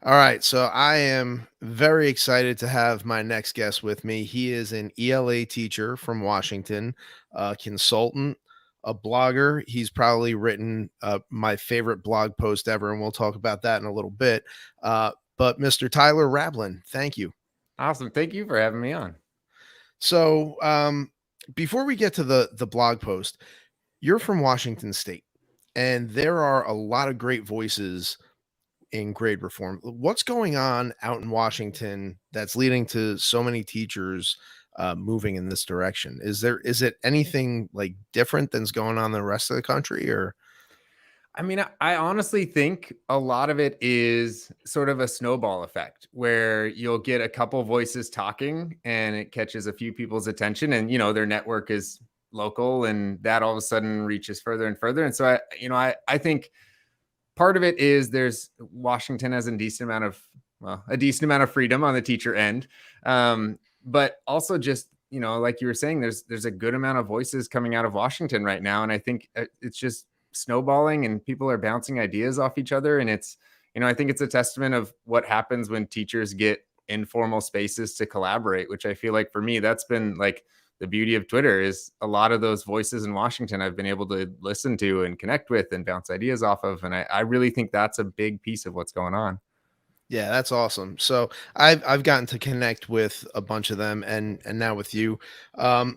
All right, so I am very excited to have my next guest with me. He is an ELA teacher from Washington, a consultant, a blogger. He's probably written my favorite blog post ever, and we'll talk about that in a little bit. But Mr. Tyler Rablin, thank you. Awesome. Thank you for having me on. So before we get to the blog post, you're from Washington State, and there are a lot of great voices in grade reform. What's going on out in Washington that's leading to so many teachers moving in this direction? Is it anything like different than's going on in the rest of the country, or I mean, I honestly think a lot of it is sort of a snowball effect where you'll get a couple voices talking and it catches a few people's attention and, their network is local and that all of a sudden reaches further and further. And so I think part of it is there's Washington has a decent amount of freedom on the teacher end. But also just, like you were saying, there's a good amount of voices coming out of Washington right now. And I think it's just snowballing and people are bouncing ideas off each other. And it's, I think it's a testament of what happens when teachers get informal spaces to collaborate, which I feel like for me, that's been like the beauty of Twitter is a lot of those voices in Washington I've been able to listen to and connect with and bounce ideas off of. And I really think that's a big piece of what's going on. yeah, that's awesome. So I've gotten to connect with a bunch of them and now with you.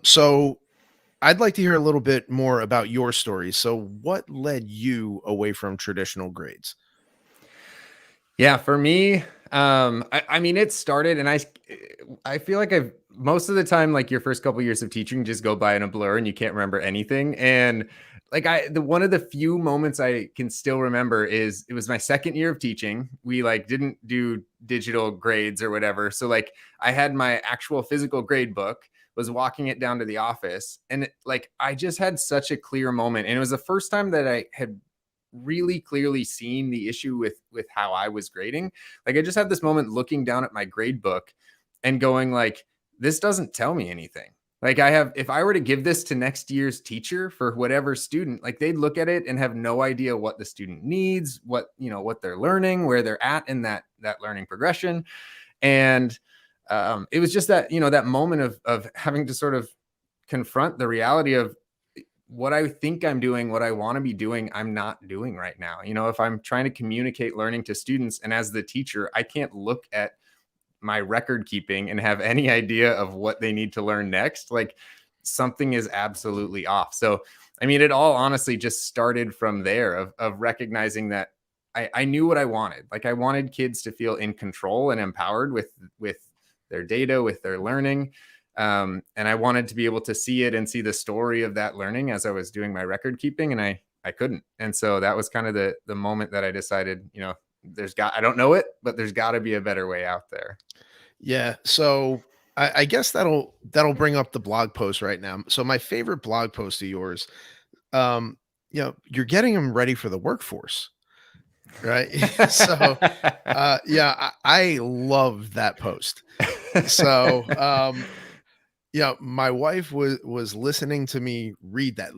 So I'd like to hear a little bit more about your story. So what led you away from traditional grades? Yeah, for me, I mean, it started, and I feel like I've most of the time, like your first couple years of teaching, just go by in a blur, and you can't remember anything. And like the one of the few moments I can still remember is it was my second year of teaching. We like didn't do digital grades or whatever, so like I had my actual physical grade book. Was walking it down to the office, and like I just had such a clear moment, and it was the first time that I had really clearly seen the issue with how I was grading. Like I just had this moment looking down at my grade book and going like, this doesn't tell me anything. Like if I were to give this to next year's teacher for whatever student, like they'd look at it and have no idea what the student needs, what they're learning, where they're at in that learning progression. And it was just that moment of having to sort of confront the reality of what I think I'm doing, what I want to be doing, I'm not doing right now. If I'm trying to communicate learning to students and as the teacher, I can't look at my record keeping and have any idea of what they need to learn next. Like something is absolutely off. So, I mean, it all honestly just started from there of recognizing that I knew what I wanted. Like I wanted kids to feel in control and empowered with their data, with their learning. And I wanted to be able to see it and see the story of that learning as I was doing my record keeping, and I couldn't. And so that was kind of the moment that I decided, I don't know it, but there's got to be a better way out there. Yeah, so I guess that'll bring up the blog post right now. So my favorite blog post of yours, um, you're getting them ready for the workforce, right? So yeah, I love that post. So yeah, my wife was listening to me read that.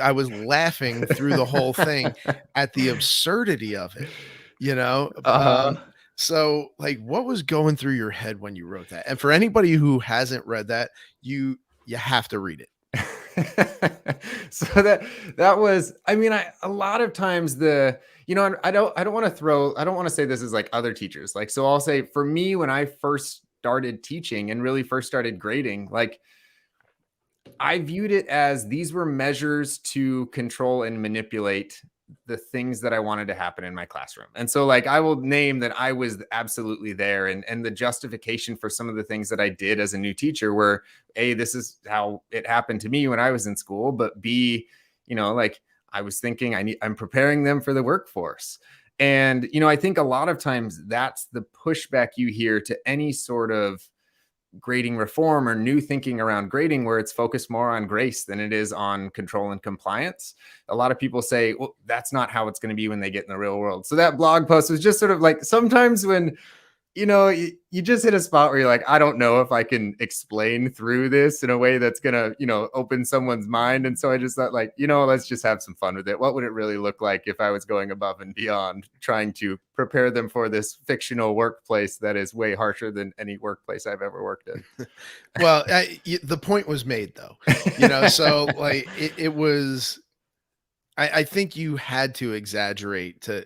I was laughing through the whole thing at the absurdity of it, you know? Uh-huh. So like what was going through your head when you wrote that? And for anybody who hasn't read that, you have to read it. So that was, I mean, a lot of times I don't want to say this is like other teachers. Like, so I'll say for me, when I first started teaching and really first started grading, like I viewed it as these were measures to control and manipulate the things that I wanted to happen in my classroom. And so like I will name that I was absolutely there, and the justification for some of the things that I did as a new teacher were A, this is how it happened to me when I was in school, but B, like I was thinking I'm preparing them for the workforce. And I think a lot of times that's the pushback you hear to any sort of grading reform or new thinking around grading where it's focused more on grace than it is on control and compliance. A lot of people say, well, that's not how it's going to be when they get in the real world. So that blog post was just sort of like sometimes when you just hit a spot where you're like, I don't know if I can explain through this in a way that's gonna, open someone's mind. And so I just thought, like, let's just have some fun with it. What would it really look like if I was going above and beyond, trying to prepare them for this fictional workplace that is way harsher than any workplace I've ever worked in? Well, the point was made though, so like it was. I think you had to exaggerate to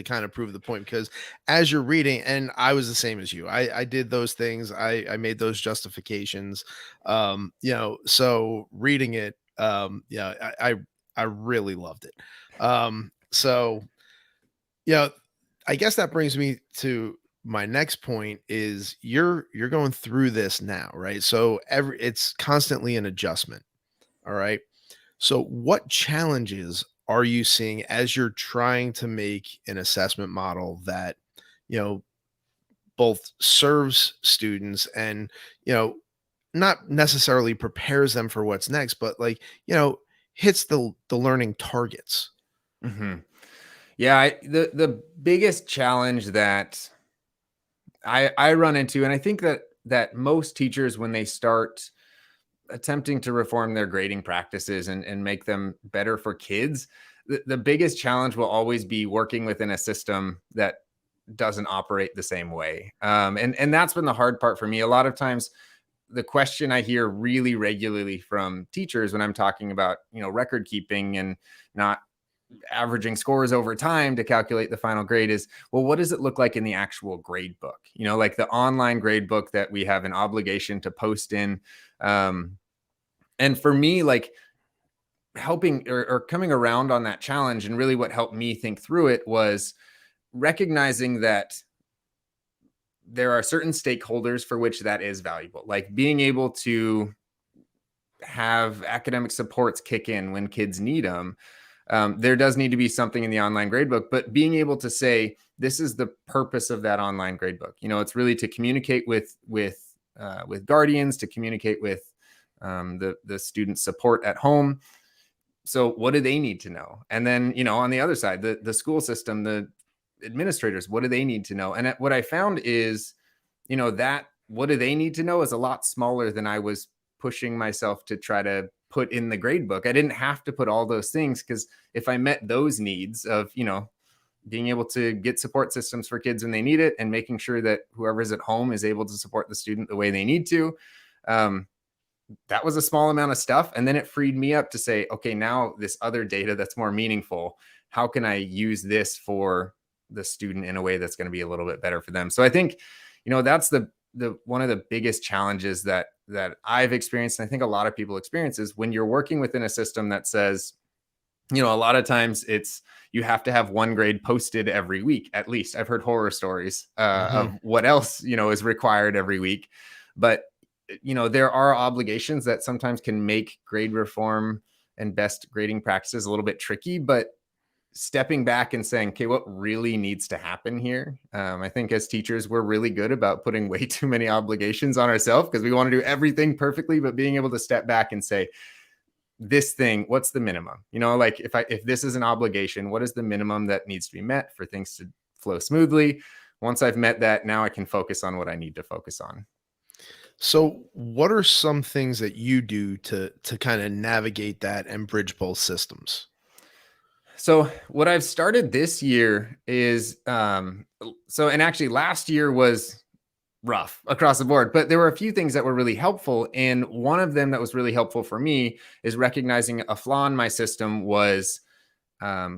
kind of prove the point, because as you're reading, and I was the same as you, I did those things, I made those justifications, so reading it, yeah, I really loved it. So you know, I guess that brings me to my next point is you're going through this now, right? So it's constantly an adjustment. All right. So what challenges are you seeing as you're trying to make an assessment model that, you know, both serves students and, you know, not necessarily prepares them for what's next, but like, hits the learning targets? hmm Yeah, the biggest challenge that I run into, and I think that most teachers, when they start attempting to reform their grading practices and make them better for kids, the biggest challenge will always be working within a system that doesn't operate the same way. And that's been the hard part for me. A lot of times, the question I hear really regularly from teachers when I'm talking about, record keeping and not averaging scores over time to calculate the final grade is, well, what does it look like in the actual grade book? Like the online grade book that we have an obligation to post in. And for me, like, helping or coming around on that challenge, and really what helped me think through it, was recognizing that there are certain stakeholders for which that is valuable, like being able to have academic supports kick in when kids need them. There does need to be something in the online gradebook, but being able to say, this is the purpose of that online gradebook. It's really to communicate with guardians, to communicate with the student support at home. So what do they need to know? And then, on the other side, the school system, the administrators, what do they need to know? And what I found is, that what do they need to know is a lot smaller than I was pushing myself to try to put in the grade book. I didn't have to put all those things, because if I met those needs of, being able to get support systems for kids when they need it, and making sure that whoever's at home is able to support the student the way they need to, that was a small amount of stuff. And then it freed me up to say, okay, now this other data that's more meaningful, how can I use this for the student in a way that's going to be a little bit better for them? So I think, that's the one of the biggest challenges that I've experienced, and I think a lot of people experience, is when you're working within a system that says, a lot of times it's, you have to have one grade posted every week, at least. I've heard horror stories Mhm. of what else, is required every week. But, there are obligations that sometimes can make grade reform and best grading practices a little bit tricky. But stepping back and saying, okay, what really needs to happen here? I think as teachers, we're really good about putting way too many obligations on ourselves, because we want to do everything perfectly. But being able to step back and say, this thing, what's the minimum? Like, if this is an obligation, what is the minimum that needs to be met for things to flow smoothly? Once I've met that, now I can focus on what I need to focus on. So what are some things that you do to kind of navigate that and bridge both systems? So what I've started this year is, and actually last year was rough across the board, but there were a few things that were really helpful. And one of them that was really helpful for me is recognizing a flaw in my system was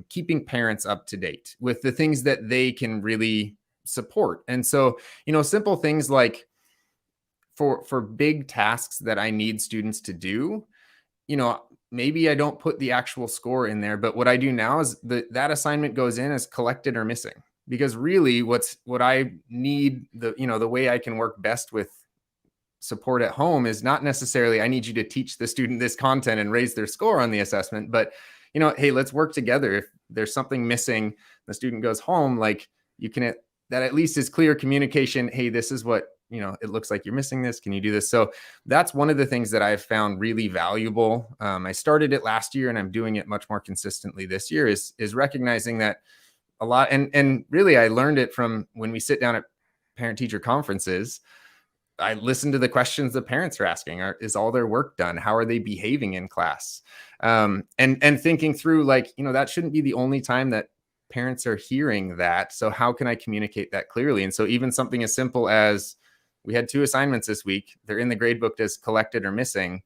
keeping parents up to date with the things that they can really support. And so, simple things like, for big tasks that I need students to do, maybe I don't put the actual score in there, but what I do now is that assignment goes in as collected or missing. Because really what I need, the way I can work best with support at home is not necessarily, I need you to teach the student this content and raise their score on the assessment, but, hey, let's work together. If there's something missing, the student goes home, like, you can, that at least is clear communication. Hey, this is what, it looks like you're missing this. Can you do this? So that's one of the things that I've found really valuable. I started it last year, and I'm doing it much more consistently this year, is recognizing that a lot. And really, I learned it from when we sit down at parent teacher conferences, I listen to the questions the parents are asking. Is all their work done? How are they behaving in class? And thinking through, like, that shouldn't be the only time that parents are hearing that. So how can I communicate that clearly? And so even something as simple as, we had 2 assignments this week. They're in the grade book as collected or missing.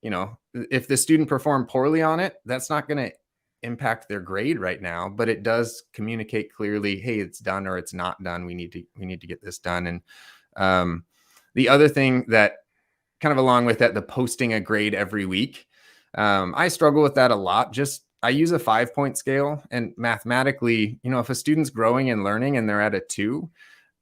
If the student performed poorly on it, that's not going to impact their grade right now, but it does communicate clearly, hey, it's done or it's not done. We need to get this done. And the other thing that, kind of along with that, the posting a grade every week, I struggle with that a lot. I use a 5-point scale, and mathematically, if a student's growing and learning and they're at a 2,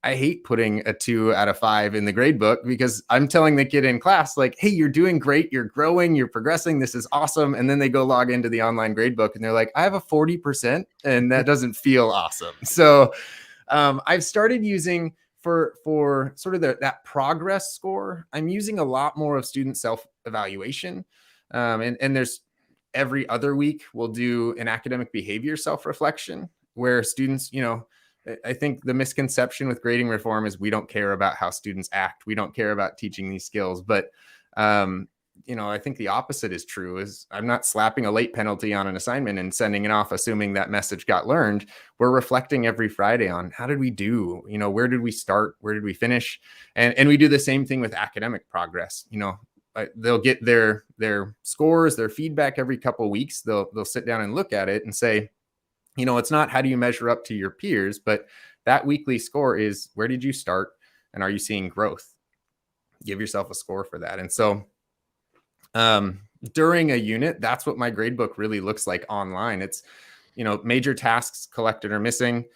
I hate putting a 2 out of 5 in the grade book, because I'm telling the kid in class, like, hey, you're doing great, you're growing, you're progressing, this is awesome. And then they go log into the online grade book and they're like, I have a 40%, and that doesn't feel awesome. So I've started using, for sort of that progress score, I'm using a lot more of student self-evaluation. And there's, every other week we'll do an academic behavior self-reflection, where students, I think the misconception with grading reform is we don't care about how students act. We don't care about teaching these skills. But, I think the opposite is true. Is I'm not slapping a late penalty on an assignment and sending it off, assuming that message got learned. We're reflecting every Friday on, how did we do? Where did we start? Where did we finish? And we do the same thing with academic progress. They'll get their scores, their feedback every couple of weeks. They'll sit down and look at it and say, it's not how do you measure up to your peers, but that weekly score is, where did you start and are you seeing growth? Give yourself a score for that. And so during a unit, that's what my grade book really looks like online. It's, major tasks collected or missing,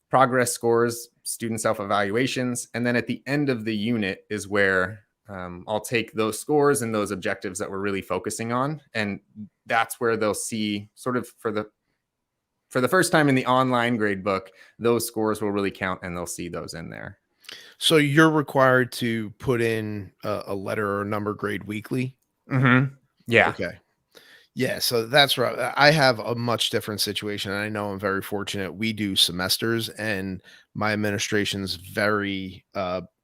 progress scores, student self-evaluations. And then at the end of the unit is where I'll take those scores and those objectives that we're really focusing on. And that's where they'll see, sort of for the first time in the online grade book, those scores will really count, and they'll see those in there. So you're required to put in a letter or number grade weekly? Mm-hmm. Yeah. Okay. Yeah, so that's right. I have a much different situation, and I know I'm very fortunate. We do semesters, and my administration's very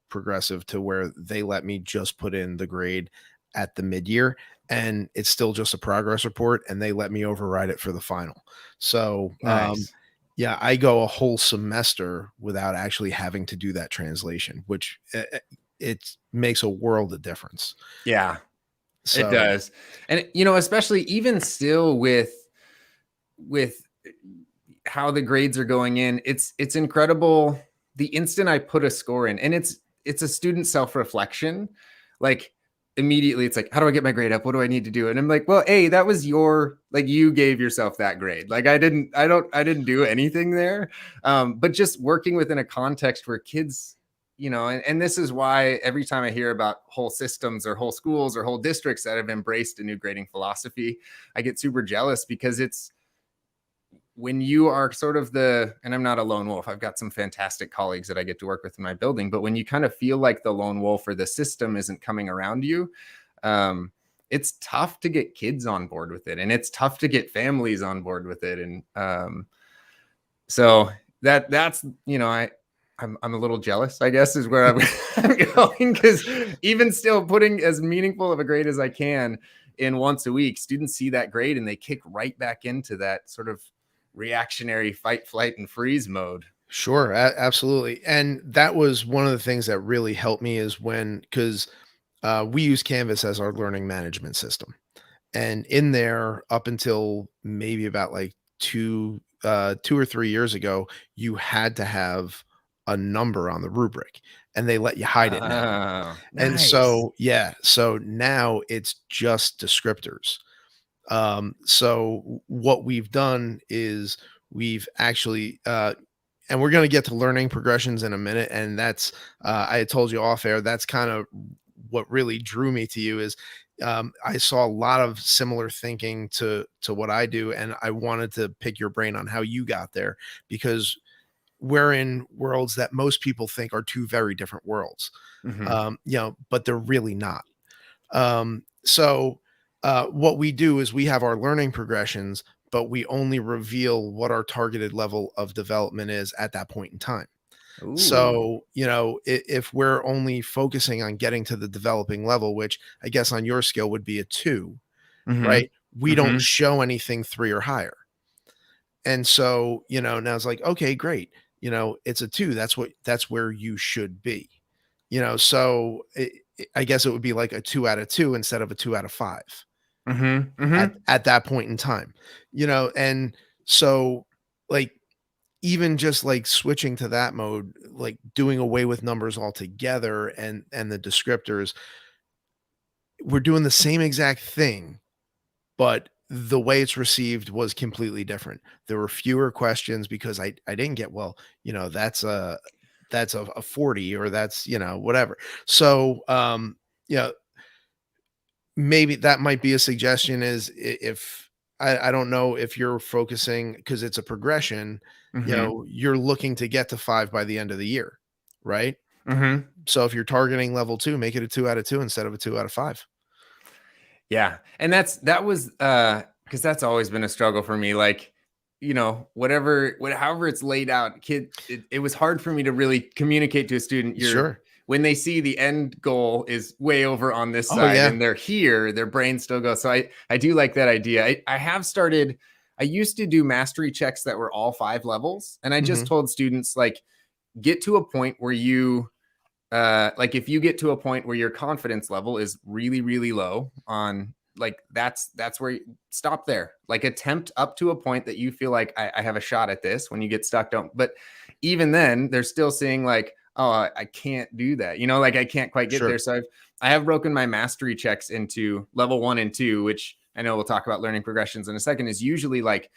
progressive, to where they let me just put in the grade at the mid-year, and it's still just a progress report, and they let me override it for the final. So, Nice. yeah, I go a whole semester without actually having to do that translation, which it makes a world of difference. Yeah, it So, does. And especially even still with how the grades are going in, it's incredible. The instant I put a score in, and it's a student self-reflection, like, immediately it's like, how do I get my grade up? What do I need to do? And I'm like, well, hey, that was you gave yourself that grade. Like, I didn't do anything there. But just working within a context where kids, and this is why every time I hear about whole systems or whole schools or whole districts that have embraced a new grading philosophy, I get super jealous, because it's, when you are sort of and I'm not a lone wolf, I've got some fantastic colleagues that I get to work with in my building, but when you kind of feel like the lone wolf, or the system isn't coming around you, it's tough to get kids on board with it, and it's tough to get families on board with it. And so that's, I'm a little jealous, I guess, is where I'm going, because even still putting as meaningful of a grade as I can in once a week, students see that grade and they kick right back into that sort of reactionary fight, flight, and freeze mode. sure, absolutely. And that was one of the things that really helped me, is because we use Canvas as our learning management system. And in there, up until maybe about like 2 or 3 years ago, you had to have a number on the rubric, and they let you hide it now. Oh, And nice. so, yeah, so now it's just descriptors. So what we've done is, we've actually, and we're going to get to learning progressions in a minute. And that's, I had told you off air, that's kind of what really drew me to you, is I saw a lot of similar thinking to what I do, and I wanted to pick your brain on how you got there, because we're in worlds that most people think are two very different worlds, Mm-hmm. but they're really not. So what we do is, we have our learning progressions, but we only reveal what our targeted level of development is at that point in time. Ooh. So, if we're only focusing on getting to the developing level, which I guess on your scale would be a 2, Mhm. right? We don't Mhm. show anything 3 or higher. And so, now it's like, okay, great. It's a 2. That's where you should be. So I guess it would be like a 2 out of 2 instead of a 2 out of 5 Mhm. at Mhm. at that point in time. And so, like, even just like switching to that mode, like doing away with numbers altogether and the descriptors, we're doing the same exact thing, but the way it's received was completely different. There were fewer questions because I didn't get, well, that's a 40, or that's, whatever. So, yeah, maybe that might be a suggestion, is if I don't know if you're focusing, because it's a progression, Mhm. you're looking to get to 5 by the end of the year, right? Mhm. So if you're targeting level 2, make it a 2 out of 2 instead of a 2 out of 5. Yeah. And that was because that's always been a struggle for me. Like, however it's laid out, it was hard for me to really communicate to a student. Sure. When they see the end goal is way over on this Oh, side yeah. and they're here, their brain still goes. So I do like that idea. I have started, I used to do mastery checks that were all 5 levels. And I just Mhm. told students, like, get to a point where like, if you get to a point where your confidence level is really, really low on, like, that's where stop there. Like, attempt up to a point that you feel like I have a shot at this. When you get stuck, don't. But even then, they're still seeing, like, oh, I can't do that. Like, I can't quite get there. Sure. So I have broken my mastery checks into level 1 and 2, which I know we'll talk about learning progressions in a second, is usually like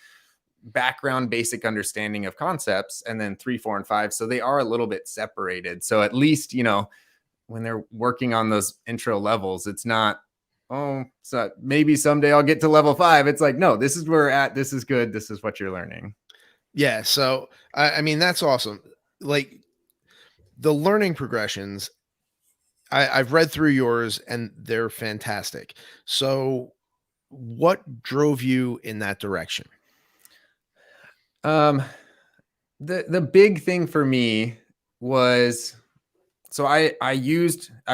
background basic understanding of concepts, and then 3, 4, and 5. So they are a little bit separated. So at least, when they're working on those intro levels, it's not, oh, so maybe someday I'll get to level 5. It's like, no, this is where we're at. This is good. This is what you're learning. Yeah, so I mean, that's awesome. Like, the learning progressions, I've read through yours and they're fantastic. So what drove you in that direction? Um, the big thing for me was, so I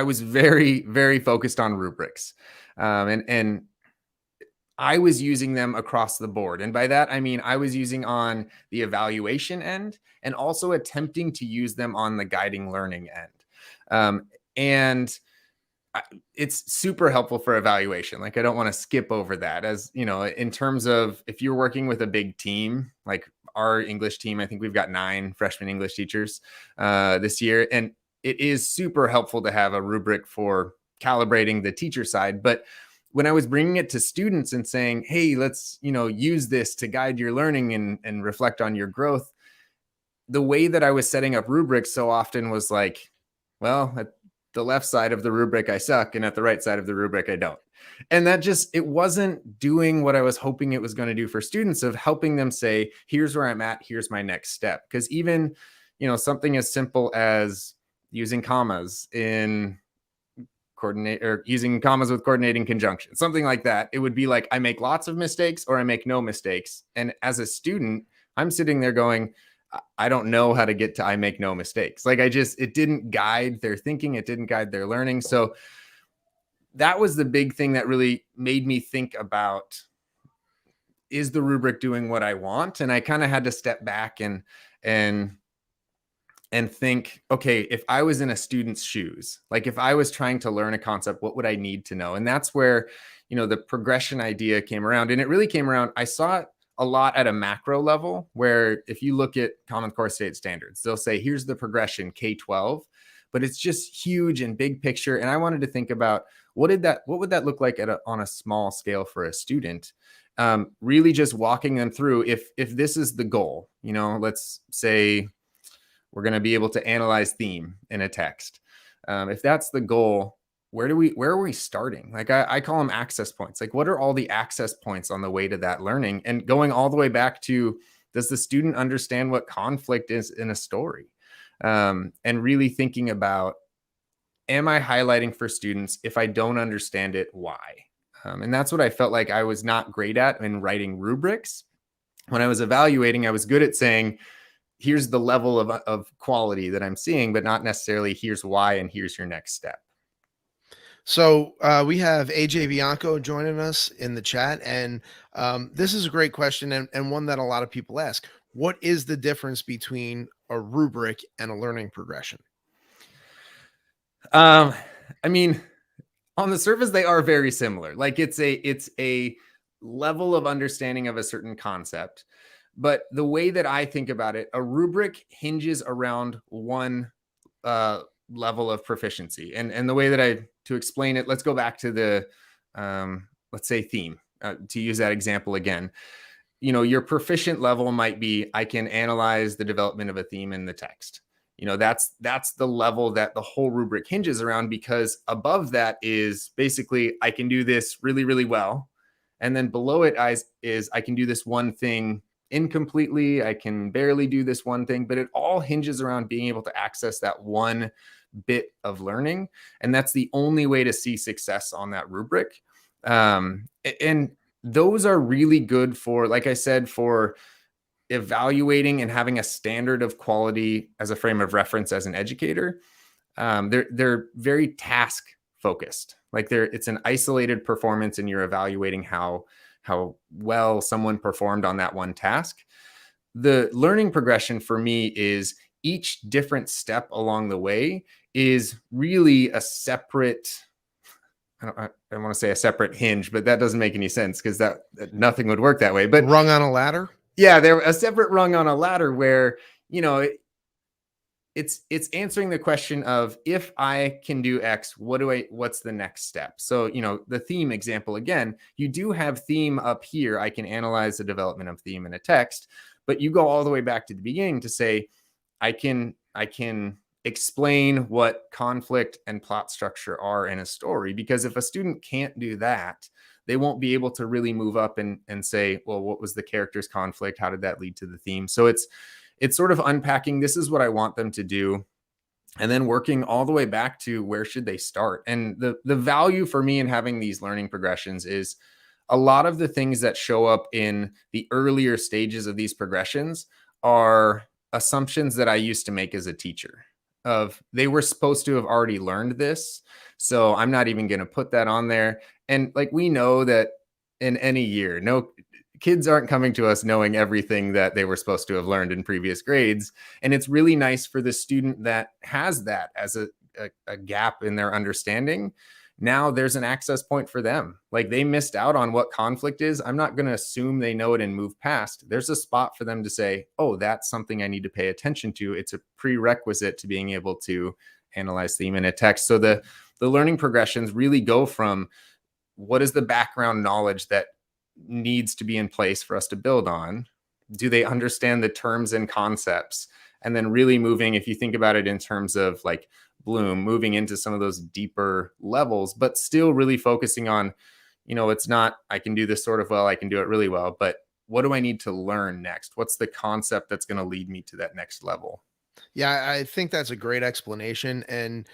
was very, very focused on rubrics. And I was using them across the board. And by that, I mean, I was using on the evaluation end and also attempting to use them on the guiding learning end. And it's super helpful for evaluation. Like, I don't want to skip over that, as in terms of, if you're working with a big team, like our English team, I think we've got 9 freshman English teachers this year. And it is super helpful to have a rubric for calibrating the teacher side. But when I was bringing it to students and saying, hey, let's, use this to guide your learning and reflect on your growth, the way that I was setting up rubrics so often was like, well, at the left side of the rubric, I suck. And at the right side of the rubric, I don't. And that just, it wasn't doing what I was hoping it was going to do for students, of helping them say, here's where I'm at, here's my next step. Because even, something as simple as using commas in coordinate, or using commas with coordinating conjunction, something like that. It would be like, I make lots of mistakes or I make no mistakes. And as a student, I'm sitting there going, I don't know how to get to I make no mistakes. Like, it didn't guide their thinking. It didn't guide their learning. So that was the big thing that really made me think about, is the rubric doing what I want? And I kind of had to step back and and think, okay, if I was in a student's shoes, like if I was trying to learn a concept, what would I need to know? And that's where, the progression idea came around. And it really came around, I saw it a lot at a macro level, where if you look at Common Core State Standards, they'll say, here's the progression K-12, but it's just huge and big picture. And I wanted to think about, what would that look like on a small scale for a student? Really just walking them through, if this is the goal, let's say we're going to be able to analyze theme in a text. If that's the goal, where are we starting? Like, I call them access points. Like, what are all the access points on the way to that learning? And going all the way back to, does the student understand what conflict is in a story? And really thinking about, am I highlighting for students? If I don't understand it, why? And that's what I felt like I was not great at in writing rubrics. When I was evaluating, I was good at saying, here's the level of quality that I'm seeing, but not necessarily here's why and here's your next step. So we have AJ Bianco joining us in the chat, and this is a great question and one that a lot of people ask. What is the difference between a rubric and a learning progression? I mean, on the surface, they are very similar. Like it's a level of understanding of a certain concept. But the way that I think about it, a rubric hinges around one level of proficiency. And the way that to explain it, let's go back to the, let's say theme, to use that example again. Your proficient level might be, I can analyze the development of a theme in the text. That's the level that the whole rubric hinges around, because above that is basically, I can do this really, really well. And then below it is I can do this one thing incompletely. I can barely do this one thing, but it all hinges around being able to access that one bit of learning. And that's the only way to see success on that rubric. And those are really good for, like I said, for evaluating and having a standard of quality as a frame of reference as an educator. They're very task focused. Like it's an isolated performance, and you're evaluating how well someone performed on that one task. The learning progression for me is each different step along the way is really a separate, I want to say a separate hinge, but that doesn't make any sense because that nothing would work that way. But rung on a ladder. Yeah, they're a separate rung on a ladder where, it's answering the question of, if I can do X, what's the next step? So, the theme example again, you do have theme up here. I can analyze the development of theme in a text, but you go all the way back to the beginning to say, I can explain what conflict and plot structure are in a story, because if a student can't do that, they won't be able to really move up and say, well, what was the character's conflict? How did that lead to the theme? So it's sort of unpacking, this is what I want them to do, and then working all the way back to where should they start. And the value for me in having these learning progressions is a lot of the things that show up in the earlier stages of these progressions are assumptions that I used to make as a teacher, of they were supposed to have already learned this, so I'm not even going to put that on there. And like, we know that in any year, no kids aren't coming to us knowing everything that they were supposed to have learned in previous grades. And it's really nice for the student that has that as a gap in their understanding. Now there's an access point for them. Like, they missed out on what conflict is. I'm not going to assume they know it and move past. There's a spot for them to say, oh, that's something I need to pay attention to. It's a prerequisite to being able to analyze theme in a text. So the learning progressions really go from, what is the background knowledge that needs to be in place for us to build on? Do they understand the terms and concepts? And then really moving, if you think about it in terms of like Bloom, moving into some of those deeper levels, but still really focusing on, it's not, I can do this sort of well, I can do it really well, but what do I need to learn next? What's the concept that's going to lead me to that next level? Yeah, I think that's a great explanation. And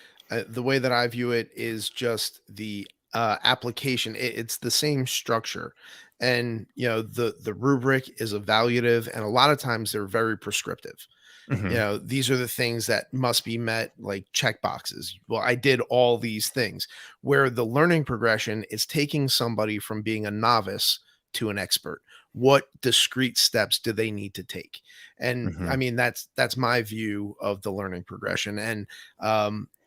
the way that I view it is just the application. It's the same structure. And, the rubric is evaluative, and a lot of times they're very prescriptive. Mm-hmm. These are the things that must be met, like check boxes. Well, I did all these things, where the learning progression is taking somebody from being a novice to an expert. What discrete steps do they need to take? And Mm-hmm. I mean, that's my view of the learning progression. And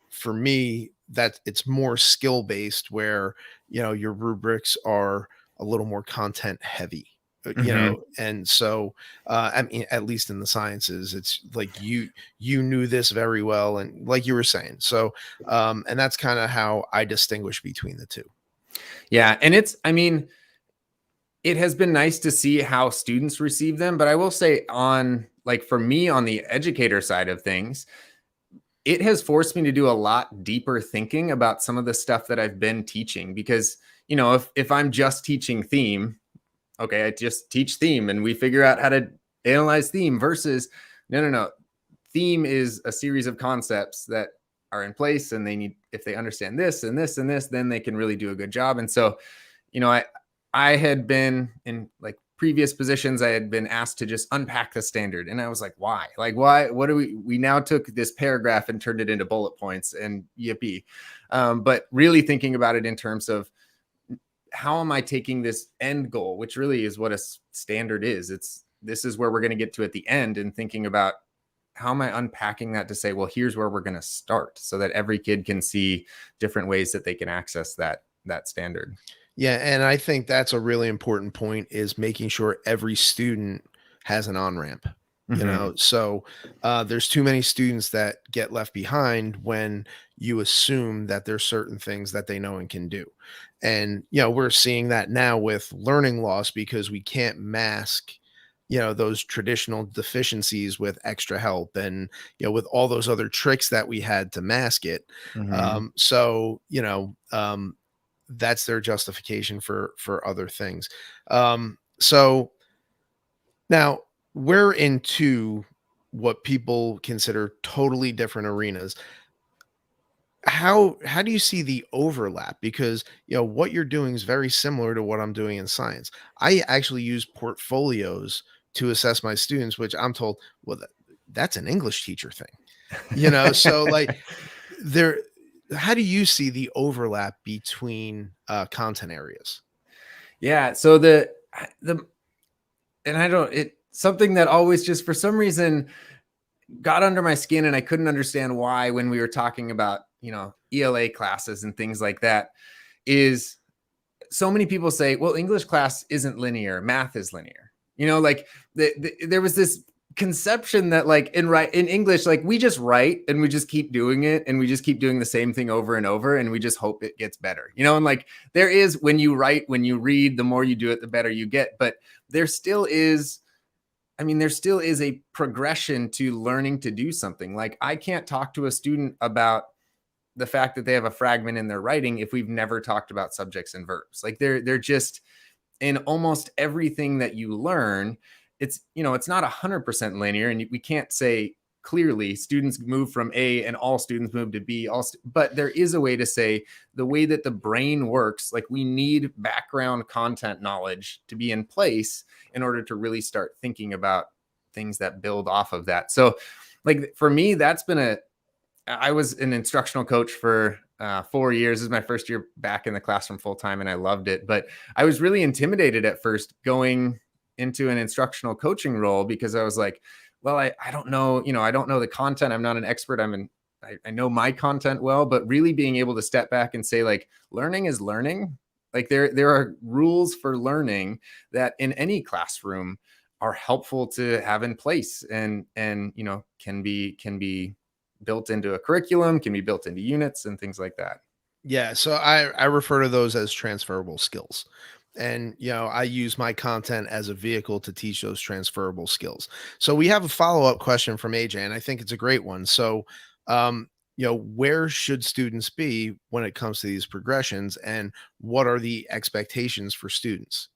for me, that it's more skill based, where, your rubrics are a little more content heavy. Mm-hmm. And so I mean, at least in the sciences, it's like you knew this very well, and like you were saying. So and that's kind of how I distinguish between the two. Yeah. And it has been nice to see how students receive them, but I will say, for me, on the educator side of things, it has forced me to do a lot deeper thinking about some of the stuff that I've been teaching, because, if I'm just teaching theme, okay, I just teach theme and we figure out how to analyze theme, versus no. Theme is a series of concepts that are in place, and if they understand this and this and this, then they can really do a good job. And so, I had been in like previous positions, I had been asked to just unpack the standard. And I was like, why? Like, why? What do we now took this paragraph and turned it into bullet points and yippee. But really thinking about it in terms of how am I taking this end goal, which really is what a standard is. This is where we're going to get to at the end, and thinking about how am I unpacking that to say, well, here's where we're going to start so that every kid can see different ways that they can access that standard. Yeah, and I think that's a really important point, is making sure every student has an on-ramp. Mm-hmm. So there's too many students that get left behind when you assume that there's certain things that they know and can do. And we're seeing that now with learning loss, because we can't mask those traditional deficiencies with extra help, and with all those other tricks that we had to mask it. Mm-hmm. That's their justification for other things. So now we're into what people consider totally different arenas. How do you see the overlap? Because what you're doing is very similar to what I'm doing in science. I actually use portfolios to assess my students, which I'm told, well, that's an English teacher thing. So like, there how do you see the overlap between content areas? Yeah. So the and I don't it something that always just for some reason got under my skin, and I couldn't understand why when we were talking about ELA classes and things like that, is so many people say, well, English class isn't linear, math is linear. Like there was this conception that like in English, like we just write and we just keep doing it, and we just keep doing the same thing over and over, and we just hope it gets better. And like there is, when you write, when you read, the more you do it, the better you get. But there still is, there still is a progression to learning to do something. Like I can't talk to a student about the fact that they have a fragment in their writing if we've never talked about subjects and verbs. Like they're just, in almost everything that you learn, it's not 100% linear, and we can't say clearly students move from A and all students move to B. But there is a way to say the way that the brain works. Like we need background content knowledge to be in place in order to really start thinking about things that build off of that. So, like for me, I was an instructional coach for 4 years. This is my first year back in the classroom full time, and I loved it. But I was really intimidated at first going into an instructional coaching role, because I was like, well, I don't know, I don't know the content. I'm not an expert. I know my content well, but really being able to step back and say, like, learning is learning. Like there are rules for learning that in any classroom are helpful to have in place, and can be built into a curriculum, can be built into units and things like that. Yeah, so I refer to those as transferable skills. And I use my content as a vehicle to teach those transferable skills. So we have a follow-up question from AJ, and I think it's a great one. So where should students be when it comes to these progressions, and what are the expectations for students?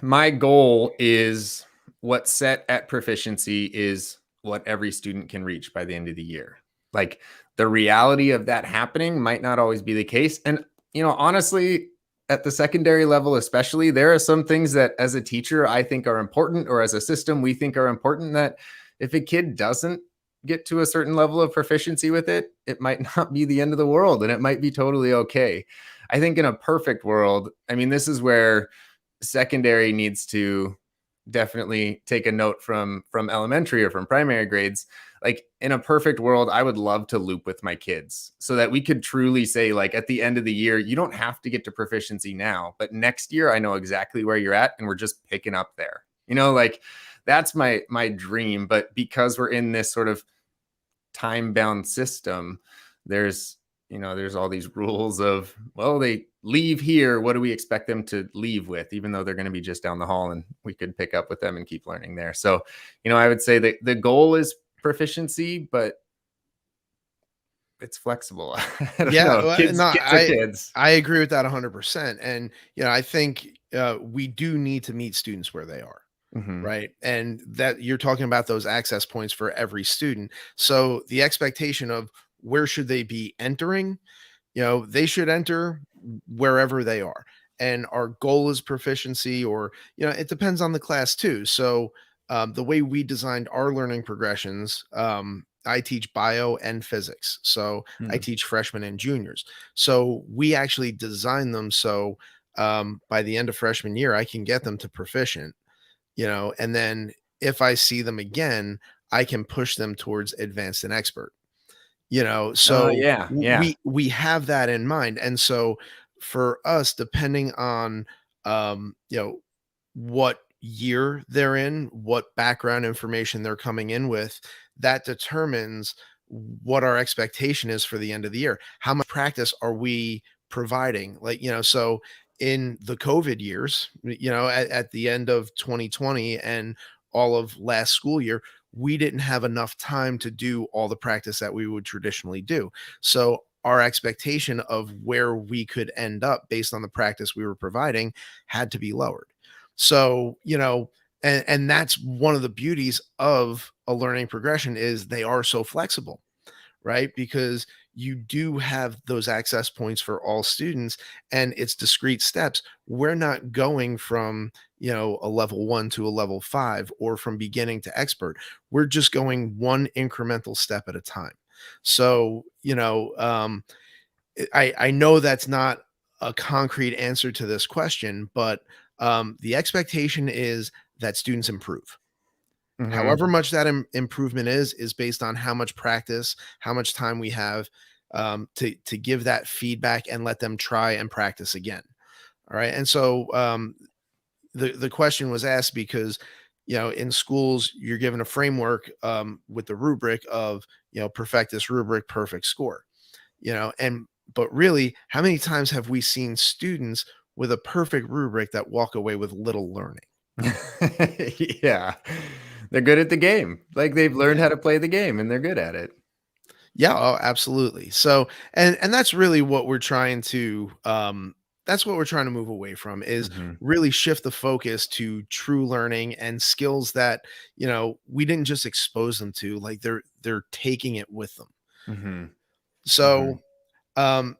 My goal is what's set at proficiency is what every student can reach by the end of the year. Like the reality of that happening might not always be the case. And, honestly, at the secondary level, especially, there are some things that as a teacher, I think are important, or as a system, we think are important, that if a kid doesn't get to a certain level of proficiency with it, it might not be the end of the world, and it might be totally okay. I think in a perfect world, this is where secondary needs to definitely take a note from elementary or from primary grades. Like in a perfect world, I would love to loop with my kids so that we could truly say, like, at the end of the year, you don't have to get to proficiency now, but next year I know exactly where you're at, and we're just picking up there. Like that's my dream. But because we're in this sort of time-bound system, there's all these rules of, well, they leave here, what do we expect them to leave with, even though they're going to be just down the hall and we could pick up with them and keep learning there. So, I would say that the goal is proficiency, but it's flexible. I don't Yeah, know. well, Kids no, are kids. I agree with that 100%. And I think we do need to meet students where they are. Mm-hmm. Right. And that you're talking about those access points for every student. So the expectation of where should they be entering, they should enter wherever they are. and our goal is proficiency, or it depends on the class too. So the way we designed our learning progressions, I teach bio and physics, so I Hmm. teach freshmen and juniors. So we actually designed them so by the end of freshman year I can get them to proficient, and then if I see them again, I can push them towards advanced and expert. So Yeah, yeah. we have that in mind, and so for us, depending on what year they're in, what background information they're coming in with, that determines what our expectation is for the end of the year. How much practice are we providing? Like, so in the COVID years, at the end of 2020 and all of last school year, we didn't have enough time to do all the practice that we would traditionally do. So our expectation of where we could end up based on the practice we were providing had to be lowered. So, and that's one of the beauties of a learning progression is they are so flexible, right? Because you do have those access points for all students and it's discrete steps. We're not going from, a level 1 to a level 5 or from beginning to expert. We're just going one incremental step at a time. So, I know that's not a concrete answer to this question, but the expectation is that students improve. Hmm. However much that improvement is based on how much practice, how much time we have to give that feedback and let them try and practice again. All right, and so the question was asked because in schools you're given a framework with the rubric of perfect this rubric, perfect score. And but really, how many times have we seen students with a perfect rubric that walk away with little learning? Yeah. They're good at the game. Like they've learned Yeah. how to play the game and they're good at it. Yeah, oh, absolutely. So, and that's really what we're trying to that's what we're trying to move away from is Mhm. really shift the focus to true learning and skills that, we didn't just expose them to, like they're taking it with them. Mhm. So, Mhm. um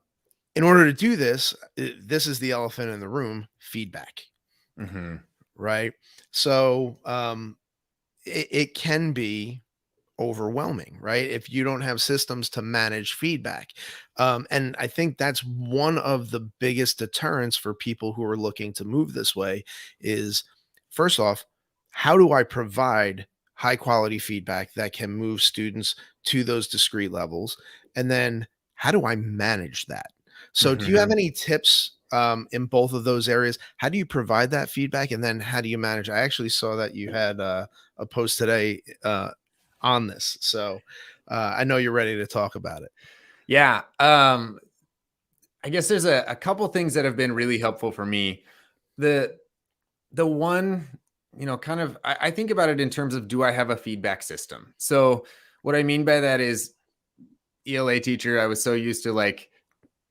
in order to do this, this is the elephant in the room, feedback, Mhm. right? So, it can be overwhelming, right? If you don't have systems to manage feedback. And I think that's one of the biggest deterrents for people who are looking to move this way is first off, how do I provide high quality feedback that can move students to those discrete levels? And then how do I manage that? So, do you have Mhm. any tips in both of those areas? How do you provide that feedback? And then how do you manage? I actually saw that you had a post today on this. So I know you're ready to talk about it. Yeah. I guess there's a couple things that have been really helpful for me. The the one, kind of I think about it in terms of do I have a feedback system? So what I mean by that is ELA teacher, I was so used to like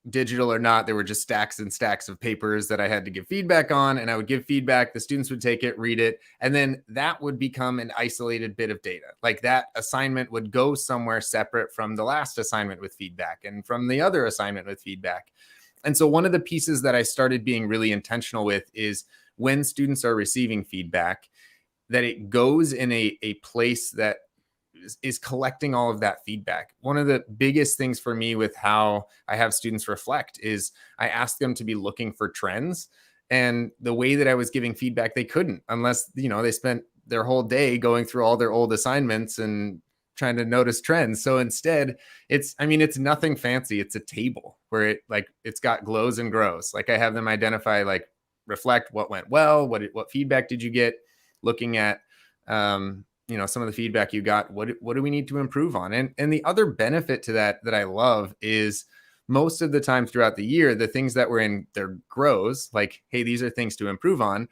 digital or not, there were just stacks and stacks of papers that I had to give feedback on, and I would give feedback. The students would take it, read it, and then that would become an isolated bit of data. Like that assignment would go somewhere separate from the last assignment with feedback and from the other assignment with feedback. And so, one of the pieces that I started being really intentional with is when students are receiving feedback, that it goes in a place that is collecting all of that feedback. One of the biggest things for me with how I have students reflect is I ask them to be looking for trends. And the way that I was giving feedback, they couldn't unless, they spent their whole day going through all their old assignments and trying to notice trends. So instead, it's nothing fancy. It's a table where it's got glows and grows. Like I have them identify, like reflect what went well, what feedback did you get, looking at some of the feedback you got, what do we need to improve on? And the other benefit to that I love is most of the time throughout the year, the things that were in their grows, like, hey, these are things to improve on.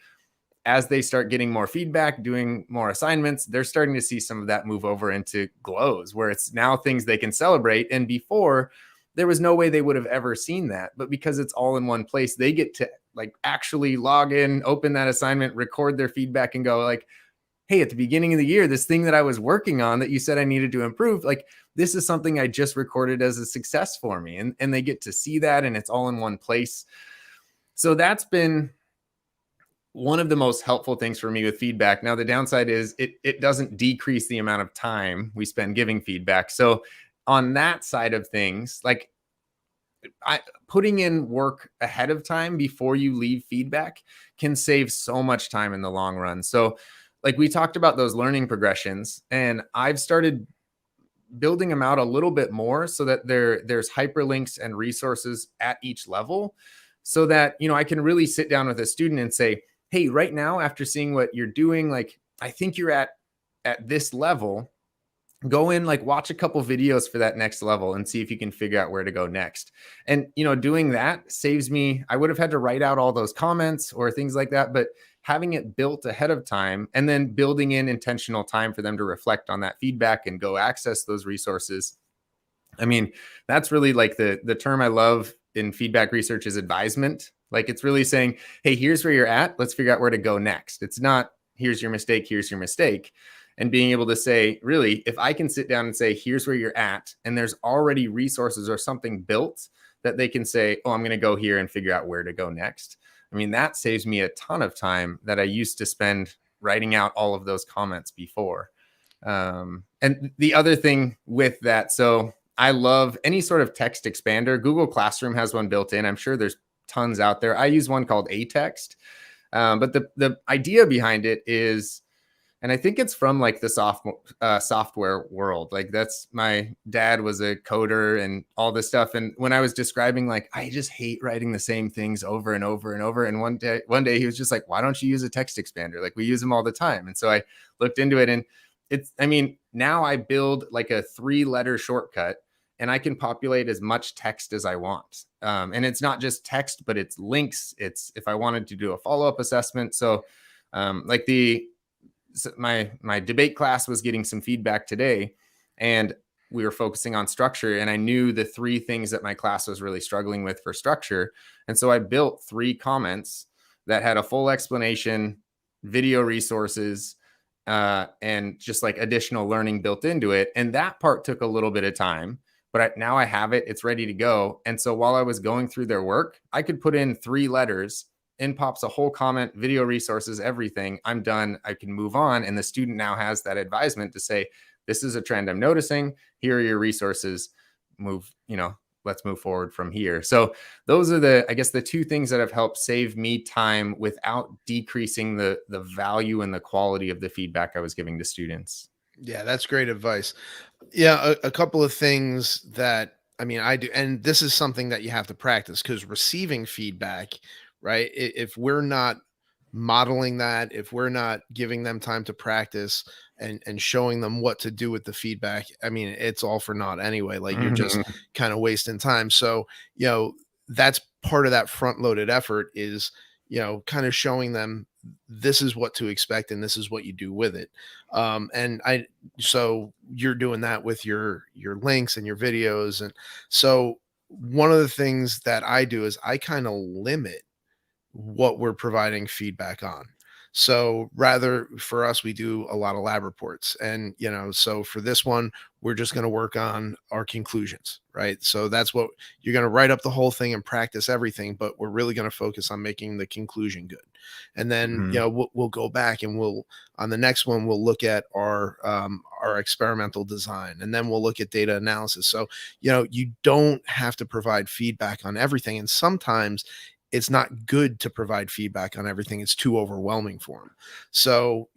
As they start getting more feedback, doing more assignments, they're starting to see some of that move over into glows, where it's now things they can celebrate. And before, there was no way they would have ever seen that. But because it's all in one place, they get to like actually log in, open that assignment, record their feedback, and go like, hey, at the beginning of the year, this thing that I was working on that you said I needed to improve, like this is something I just recorded as a success for me. And they get to see that and it's all in one place. So that's been one of the most helpful things for me with feedback. Now, the downside is it doesn't decrease the amount of time we spend giving feedback. So on that side of things, like putting in work ahead of time before you leave feedback can save so much time in the long run. So like we talked about those learning progressions, and I've started building them out a little bit more so that there's hyperlinks and resources at each level, so that I can really sit down with a student and say, hey, right now, after seeing what you're doing, like I think you're at this level. Go in, like watch a couple videos for that next level and see if you can figure out where to go next. And doing that saves me, I would have had to write out all those comments or things like that, but having it built ahead of time and then building in intentional time for them to reflect on that feedback and go access those resources. I mean, that's really like the term I love in feedback research is advisement. Like it's really saying, hey, here's where you're at, let's figure out where to go next. It's not here's your mistake. And being able to say, really, if I can sit down and say, here's where you're at, and there's already resources or something built that they can say, oh, I'm going to go here and figure out where to go next. I mean, that saves me a ton of time that I used to spend writing out all of those comments before. And the other thing with that, so I love any sort of text expander. Google Classroom has one built in. I'm sure there's tons out there. I use one called aText. But the idea behind it is, and I think it's from like the software world. Like that's, my dad was a coder and all this stuff. And when I was describing, like, I just hate writing the same things over and over and over. And one day he was just like, why don't you use a text expander? Like we use them all the time. And so I looked into it, and now I build like a 3-letter shortcut and I can populate as much text as I want. And it's not just text, but it's links. It's if I wanted to do a follow-up assessment. So like my debate class was getting some feedback today, and we were focusing on structure, and I knew the 3 things that my class was really struggling with for structure. And so I built 3 comments that had a full explanation, video resources, and just like additional learning built into it. And that part took a little bit of time, but now I have it, it's ready to go. And so while I was going through their work, I could put in 3 letters, in pops a whole comment, video resources, everything. I'm done. I can move on. And the student now has that advisement to say, this is a trend I'm noticing. Here are your resources. Let's move forward from here. So those are I guess the 2 things that have helped save me time without decreasing the value and the quality of the feedback I was giving to students. Yeah, that's great advice. Yeah, a couple of things that I do, and this is something that you have to practice because receiving feedback, right? If we're not modeling that, if we're not giving them time to practice and showing them what to do with the feedback, it's all for naught anyway. Like you're just Mhm. kind of wasting time. So, that's part of that front loaded effort is, kind of showing them this is what to expect and this is what you do with it. And so you're doing that with your links and your videos. And so one of the things that I do is I kind of limit what we're providing feedback on. So rather for us, we do a lot of lab reports. And, so for this one, we're just going to work on our conclusions, right? So that's what you're going to write up the whole thing and practice everything, but we're really going to focus on making the conclusion good. And then, Mhm. we'll go back and on the next one, we'll look at our experimental design, and then we'll look at data analysis. So, you don't have to provide feedback on everything. And sometimes it's not good to provide feedback on everything. It's too overwhelming for them. So,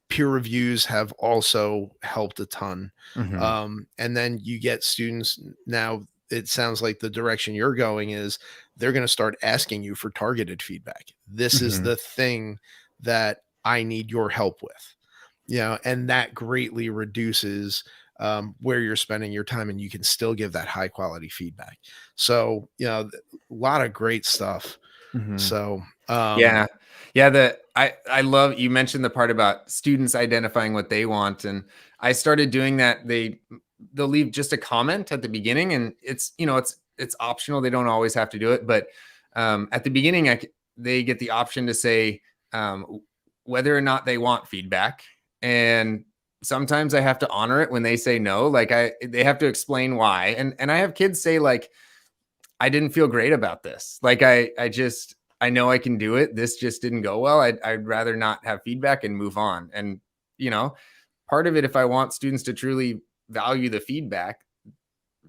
peer reviews have also helped a ton. Mhm. And then you get students now. It sounds like the direction you're going is they're going to start asking you for targeted feedback. This is Mhm. the thing that I need your help with, and that greatly reduces where you're spending your time, and you can still give that high quality feedback. So, a lot of great stuff. Mhm. So, Yeah. Yeah, I love you mentioned the part about students identifying what they want, and I started doing that. They'll leave just a comment at the beginning, and it's optional. They don't always have to do it, but at the beginning they get the option to say whether or not they want feedback. And sometimes I have to honor it when they say no. Like they have to explain why. And I have kids say like, I didn't feel great about this. Like I know I can do it. This just didn't go well. I'd rather not have feedback and move on. And, you know, part of it, if I want students to truly value the feedback,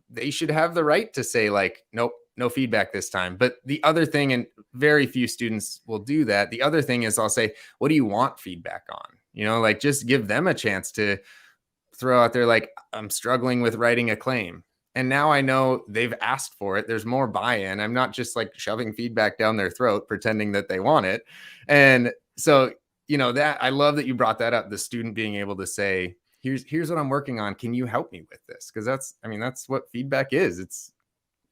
they should have the right to say like, nope, no feedback this time. But the other thing, and very few students will do that. The other thing is I'll say, what do you want feedback on? You know, like just give them a chance to throw out there, like, I'm struggling with writing a claim. And now I know they've asked for it. There's more buy-in. I'm not just like shoving feedback down their throat, pretending that they want it. And so, you know, that I love that you brought that up, the student being able to say, here's what I'm working on. Can you help me with this? Because that's what feedback is. It's,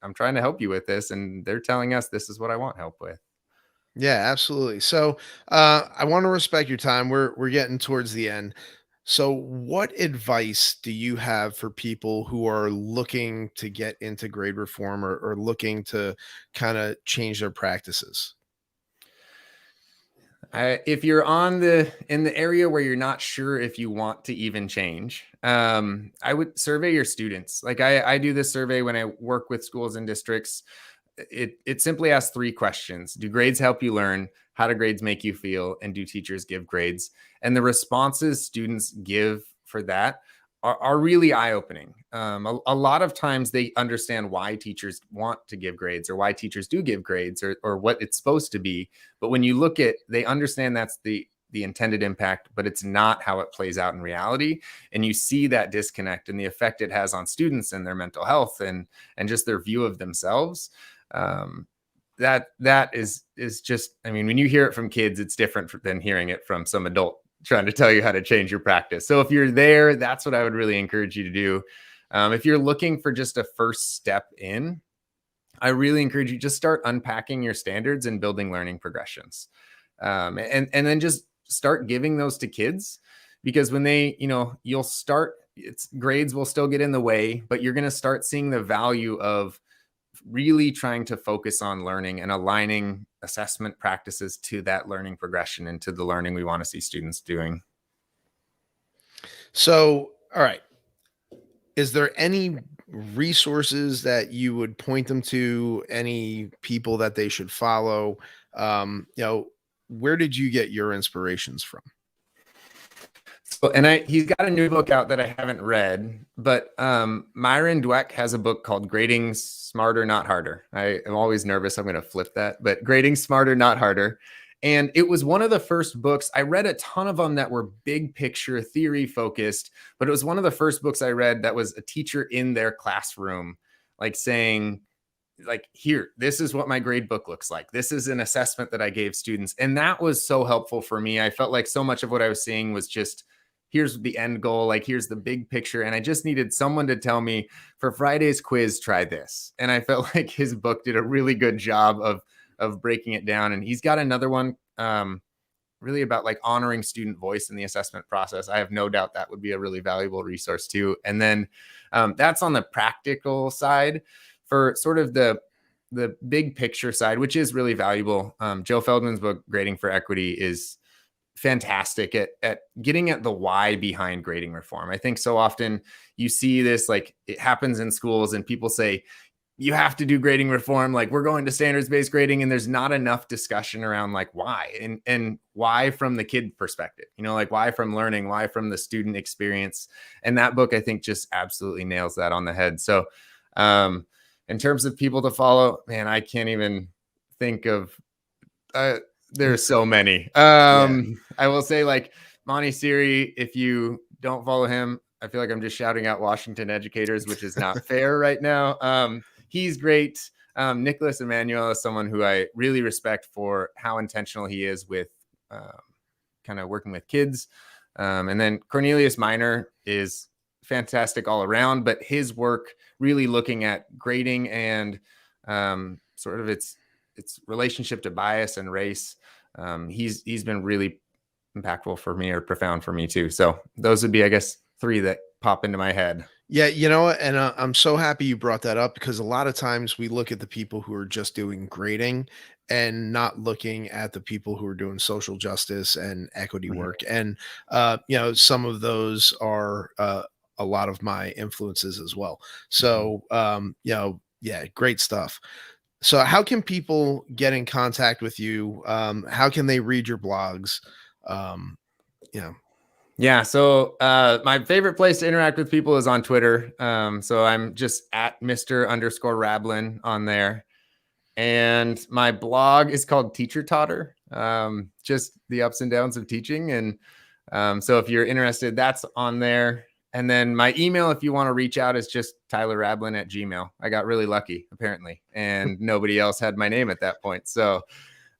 I'm trying to help you with this, and they're telling us this is what I want help with. Yeah, absolutely. So, I want to respect your time. We're getting towards the end. So, what advice do you have for people who are looking to get into grade reform, or looking to kind of change their practices? If you're in the area where you're not sure if you want to even change, I would survey your students. Like I do this survey when I work with schools and districts. It simply asks 3 questions: do grades help you learn? How do grades make you feel? And do teachers give grades? And the responses students give for that are really eye-opening. A lot of times they understand why teachers want to give grades, or why teachers do give grades, or what it's supposed to be. But when you look at, they understand that's the intended impact, but it's not how it plays out in reality. And you see that disconnect and the effect it has on students and their mental health, and just their view of themselves. That is just, I mean, when you hear it from kids, it's different than hearing it from some adult trying to tell you how to change your practice. So if you're there, that's what I would really encourage you to do. If you're looking for just a first step in, I really encourage you just start unpacking your standards and building learning progressions. And then just start giving those to kids, because when they, you know, you'll start, it's grades will still get in the way, but you're going to start seeing the value of really trying to focus on learning and aligning assessment practices to that learning progression and to the learning we want to see students doing. So, all right. Is there any resources that you would point them to? Any people that they should follow? Where did you get your inspirations from? So, and he's got a new book out that I haven't read, but Myron Dweck has a book called Grading Smarter, Not Harder. I am always nervous I'm going to flip that, but Grading Smarter, Not Harder. And it was one of the first books. I read a ton of them that were big picture theory focused, but it was one of the first books I read that was a teacher in their classroom, like saying, like, here, this is what my grade book looks like. This is an assessment that I gave students. And that was so helpful for me. I felt like so much of what I was seeing was just, here's the end goal, like here's the big picture. And I just needed someone to tell me, for Friday's quiz, try this. And I felt like his book did a really good job of breaking it down. And he's got another one really about like honoring student voice in the assessment process. I have no doubt that would be a really valuable resource too. And then that's on the practical side. For sort of the big picture side, which is really valuable, Joe Feldman's book, Grading for Equity, is fantastic at getting at the why behind grading reform. I think so often you see this, like it happens in schools and people say, you have to do grading reform, like we're going to standards-based grading, and there's not enough discussion around like why, and why from the kid perspective, you know, like why from learning, why from the student experience. And that book, I think, just absolutely nails that on the head. So in terms of people to follow, man, I can't even think of there's so many. Yeah. I will say, like, Monty Siri, if you don't follow him, I feel like I'm just shouting out Washington educators, which is not fair right now. He's great. Nicholas Emmanuel is someone who I really respect for how intentional he is with kind of working with kids. And then Cornelius Minor is fantastic all around, but his work really looking at grading and sort of its relationship to bias and race. He's been really impactful for me, or profound for me too. So those would be, I guess, 3 that pop into my head. Yeah, you know what? And I'm so happy you brought that up, because a lot of times we look at the people who are just doing grading and not looking at the people who are doing social justice and equity Mhm. work. And some of those are a lot of my influences as well. Mhm. So Yeah, great stuff. So how can people get in contact with you? How can they read your blogs? Um, you know, Yeah. So my favorite place to interact with people is on Twitter. So I'm just at Mr_Rablin on there. And my blog is called Teacher Totter, just the ups and downs of teaching. And so if you're interested, that's on there. And then my email, if you want to reach out, is just tylerrablin@gmail. I got really lucky, apparently, and nobody else had my name at that point. So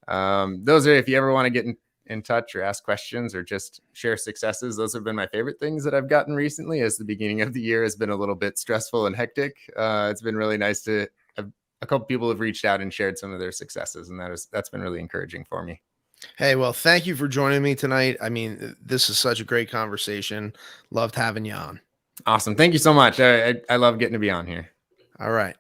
those are, if you ever want to get in touch or ask questions or just share successes, those have been my favorite things that I've gotten recently, as the beginning of the year has been a little bit stressful and hectic. It's been really nice to have a couple people have reached out and shared some of their successes, and that's been really encouraging for me. hey, well, thank you for joining me tonight. I mean, this is such a great conversation. Loved having you on. Awesome. Thank you so much. I love getting to be on here. All right.